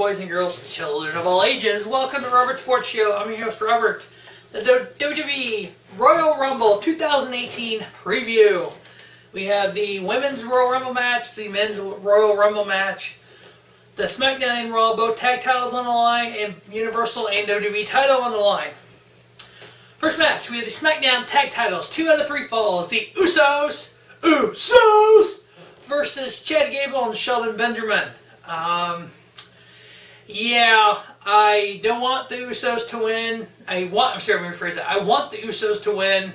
boys and girls, children of all ages. Welcome to Robert Sports Show. I'm your host, Robert. The WWE Royal Rumble 2018 preview. We have the Women's Royal Rumble match, the Men's Royal Rumble match, the SmackDown and Raw, both tag titles on the line, and Universal and WWE title on the line. First match, we have the SmackDown tag titles, 2 out of 3 falls. The Usos versus Chad Gable and Shelton Benjamin. Yeah, I don't want the Usos to win. I want the Usos to win.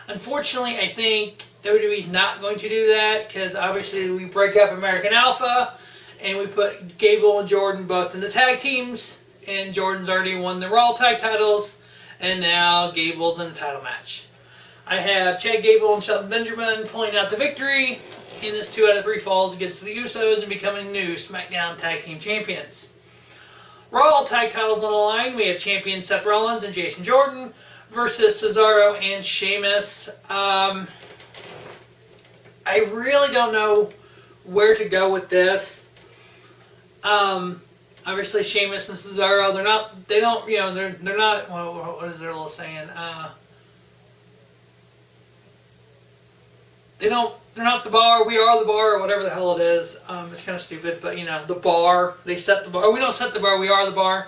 Unfortunately, I think WWE's not going to do that because obviously we break up American Alpha and we put Gable and Jordan both in the tag teams, and Jordan's already won the Raw tag titles, and now Gable's in the title match. I have Chad Gable and Shelton Benjamin pulling out the victory in this 2 out of 3 falls against the Usos and becoming new SmackDown Tag Team Champions. Raw tag titles on the line. We have champion Seth Rollins and Jason Jordan versus Cesaro and Sheamus. I really don't know where to go with this. Obviously Sheamus and Cesaro, they're not, what is their little saying? They're not the bar, we are the bar, or whatever the hell it is. It's kind of stupid, but the bar, they set the bar. We don't set the bar, we are the bar.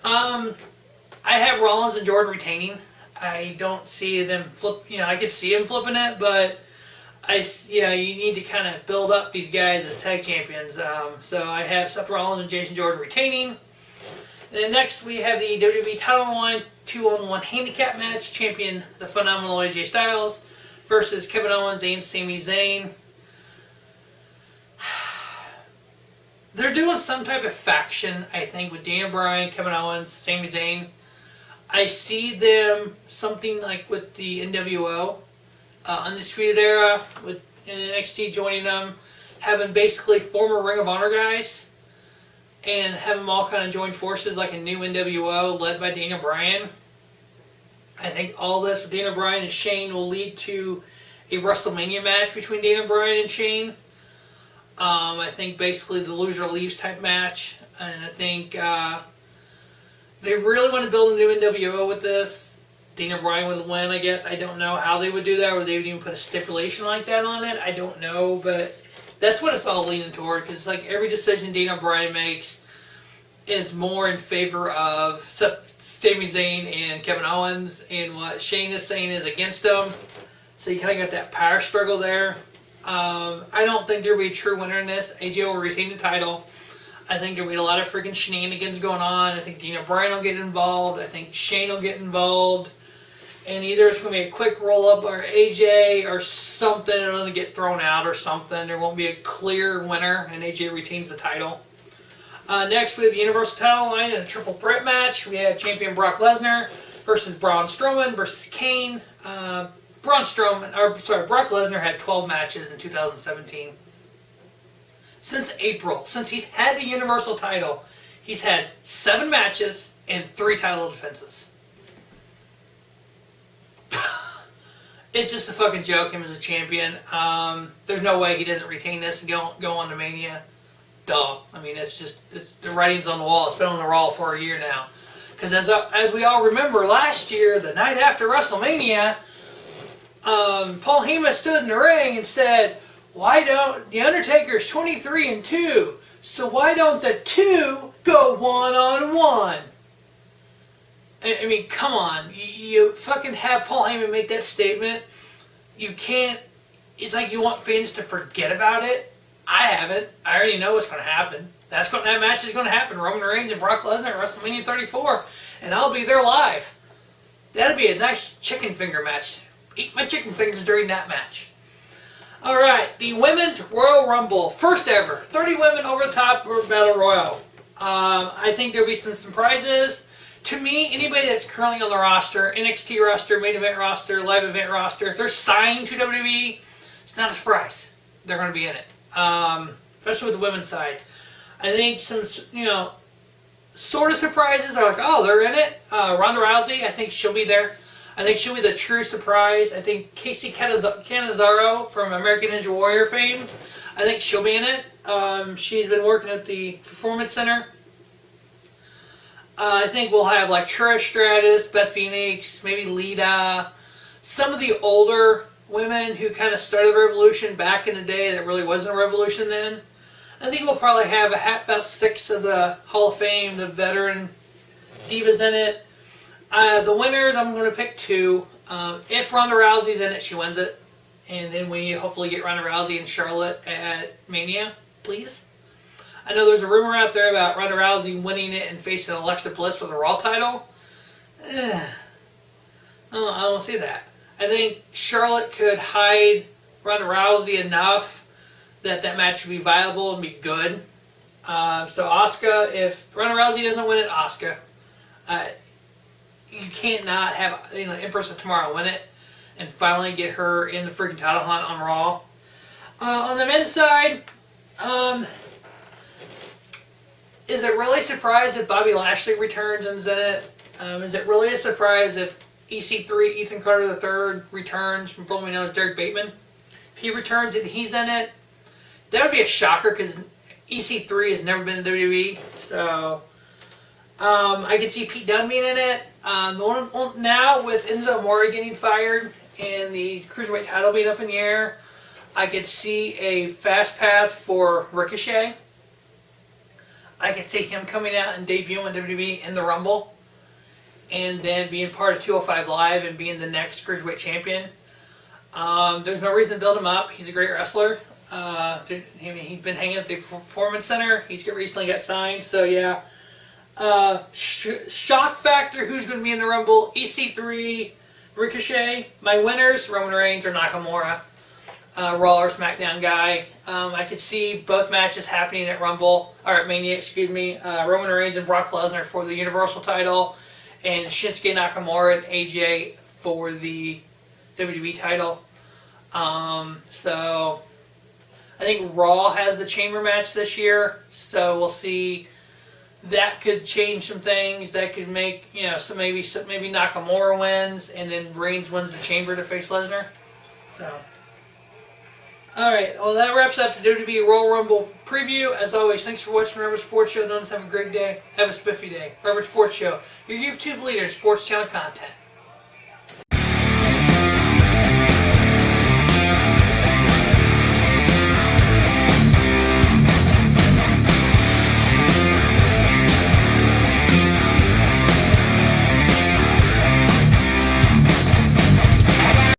I have Rollins and Jordan retaining. I don't see them flip, I could see him flipping it, but you need to kind of build up these guys as tag champions. So I have Seth Rollins and Jason Jordan retaining. And then next we have the WWE title line 2-on-1 handicap match. Champion the phenomenal AJ Styles versus Kevin Owens and Sami Zayn. They're doing some type of faction, I think, with Daniel Bryan, Kevin Owens, Sami Zayn. I see them something like with the NWO, Undisputed Era, with NXT joining them, having basically former Ring of Honor guys, and have them all kind of join forces like a new NWO led by Daniel Bryan. I think all this with Daniel Bryan and Shane will lead to a WrestleMania match between Daniel Bryan and Shane. I think basically the loser leaves type match. And I think they really want to build a new NWO with this. Daniel Bryan would win, I guess. I don't know how they would do that, or they would even put a stipulation like that on it. I don't know, but that's what it's all leaning toward. Because it's like every decision Daniel Bryan makes is more in favor of Sami Zayn and Kevin Owens, and what Shane is saying is against them. So you kind of got that power struggle there. I don't think there'll be a true winner in this. AJ will retain the title. I think there'll be a lot of freaking shenanigans going on. I think Daniel Bryan will get involved. I think Shane will get involved. And either it's going to be a quick roll-up or AJ or something, and it'll get thrown out or something. There won't be a clear winner, and AJ retains the title. Next, we have the Universal title line in a triple threat match. We have champion Brock Lesnar versus Braun Strowman versus Kane. Brock Lesnar had 12 matches in 2017. Since April, since he's had the Universal title, he's had 7 matches and 3 title defenses. It's just a fucking joke, him as a champion. There's no way he doesn't retain this and go on to Mania. Duh. I mean, it's the writing's on the wall. It's been on the wall for a year now. Because as we all remember, last year, the night after WrestleMania, Paul Heyman stood in the ring and said, "Why don't the Undertaker's 23-2? So why don't the 2 go 1-on-1?" I mean, come on. You fucking have Paul Heyman make that statement. You can't. It's like you want fans to forget about it. I haven't. I already know what's going to happen. That match is going to happen. Roman Reigns and Brock Lesnar at WrestleMania 34. And I'll be there live. That'll be a nice chicken finger match. Eat my chicken fingers during that match. Alright, the Women's Royal Rumble. First ever. 30 women over the top Battle Royal. I think there'll be some surprises. To me, anybody that's currently on the roster, NXT roster, main event roster, live event roster, if they're signed to WWE, it's not a surprise. They're going to be in it. Especially with the women's side. I think some, sort of surprises are like, oh, they're in it. Ronda Rousey, I think she'll be there. I think she'll be the true surprise. I think Casey Canizaro from American Ninja Warrior fame, I think she'll be in it. She's been working at the Performance Center I think we'll have like Trish Stratus, Beth Phoenix, maybe Lita, some of the older women who kind of started the revolution back in the day that really wasn't a revolution then. I think we'll probably have about 6 of the Hall of Fame, the veteran divas in it. The winners, I'm going to pick 2. If Ronda Rousey's in it, she wins it. And then we hopefully get Ronda Rousey and Charlotte at Mania, please. I know there's a rumor out there about Ronda Rousey winning it and facing Alexa Bliss for the Raw title. I don't see that. I think Charlotte could hide Ronda Rousey enough that match would be viable and be good. So Asuka, if Ronda Rousey doesn't win it, Asuka. You can't not have Empress of Tomorrow win it and finally get her in the freaking title hunt on Raw. On the men's side, is it really a surprise if Bobby Lashley returns and is in it? Is it really a surprise if EC3, Ethan Carter III, returns from formerly known as Derek Bateman? If he returns and he's in it, that would be a shocker because EC3 has never been in WWE. So I could see Pete Dunne being in it. Now with Enzo Amore getting fired and the Cruiserweight title being up in the air, I could see a fast path for Ricochet. I could see him coming out and debuting in WWE in the Rumble and then being part of 205 Live and being the next Cruiserweight champion. There's no reason to build him up. He's a great wrestler. He's been hanging at the Performance Center. He's recently got signed. So yeah. Shock factor, who's going to be in the Rumble? EC3, Ricochet. My winners, Roman Reigns or Nakamura. Raw or SmackDown guy. I could see both matches happening at Rumble, or at Mania, excuse me. Roman Reigns and Brock Lesnar for the Universal title, and Shinsuke Nakamura and AJ for the WWE title. So I think Raw has the chamber match this year, so we'll see. That could change some things. That could make, so maybe Nakamura wins, and then Reigns wins the chamber to face Lesnar. So, all right. Well, that wraps up the WWE Royal Rumble preview. As always, thanks for watching Rubber Sports Show. Don't have a great day. Have a spiffy day. Rubber Sports Show, your YouTube leader in sports channel content.